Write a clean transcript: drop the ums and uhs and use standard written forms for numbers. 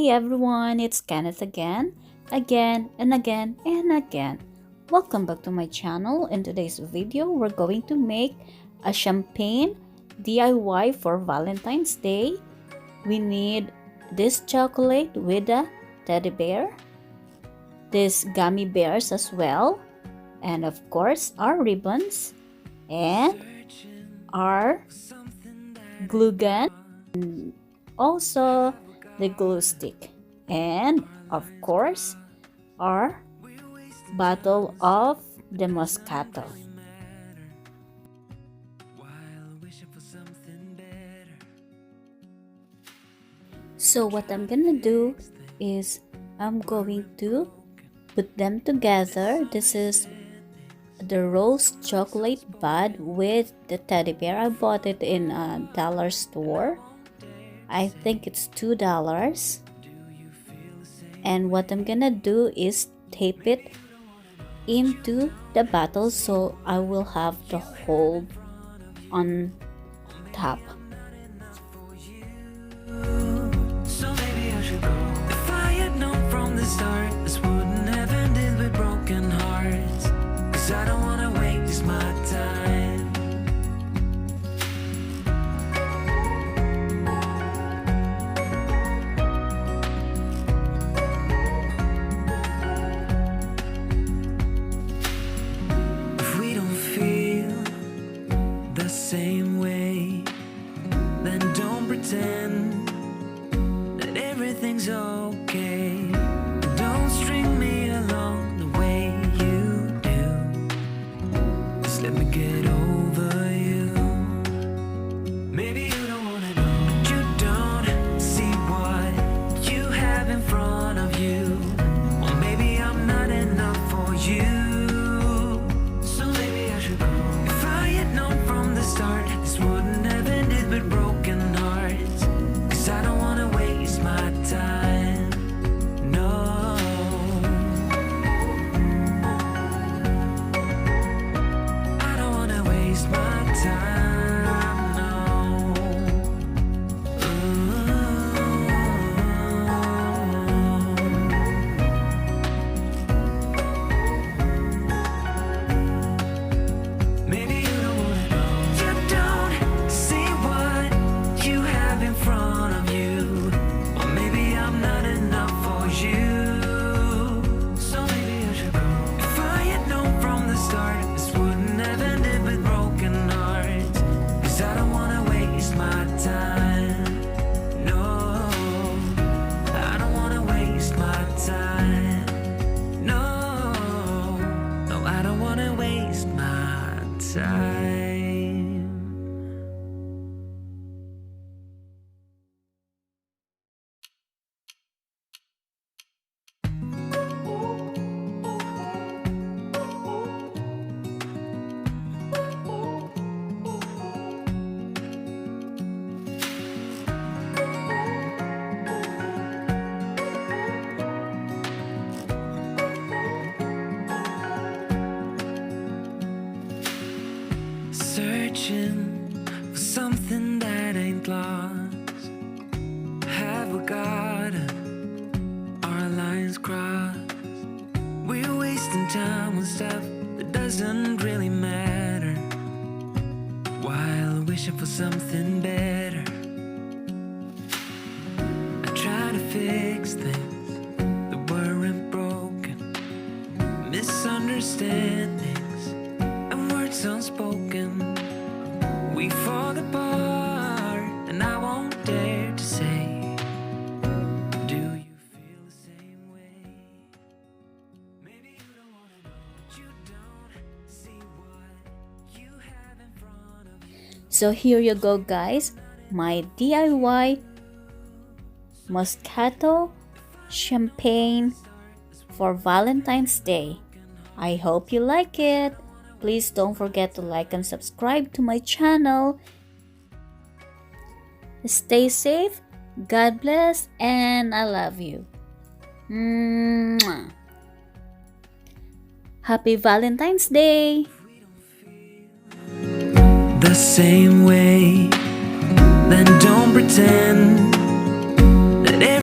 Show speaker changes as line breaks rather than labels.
Hey everyone, it's Kenneth again, and again. Welcome back to my channel. In today's video, we're going to make a champagne DIY for Valentine's Day. We need this chocolate with a teddy bear, these gummy bears as well, and of course our ribbons and our glue gun, and also the glue stick, and of course our bottle of the Moscato. So what I'm gonna do is I'm going to put them together. This is the rose chocolate bud with the teddy bear. I bought it in a dollar store. I think it's $2. And what I'm gonna do is tape it into the bottle so I will have the hold on top.
So maybe I should go. If I had known from the start, this wouldn't have ended with broken hearts. 'Cause I don't wanna waste my time. If we don't feel the same way, then don't pretend that everything's okay. Don't string me along the way you do. Just let me get over you. Maybe you don't wanna know, but you don't see what you have in front of you. Or maybe I'm not enough for you. So maybe I should go. If I had known from the start, this wouldn't have ended with broken hearts. 'Cause I don't wanna waste my time. No, I don't wanna waste my time. No. Maybe you don't wanna know. You don't see what you have in front of you. Or maybe I'm not enough for you. So maybe I should go. If I had known from the start, this wouldn't have ended with broken hearts. 'Cause I don't wanna waste my time. No, I don't wanna waste my time. No, no, I don't wanna waste my time. Searching for something that ain't lost. Have we got our lines crossed? We're wasting time on stuff that doesn't really matter, while wishing for something better. I try to fix things that weren't broken, misunderstandings and words unspoken. We fall apart, and I won't dare to say, do you feel the same way? Maybe you don't wanna know, but you don't see what you have in front of you.
So here you go guys, my DIY Moscato champagne for Valentine's Day. I hope you like it. Please don't forget to like and subscribe to my channel. Stay safe, God bless, and I love you. Mwah. Happy Valentine's Day!
The same way, then don't pretend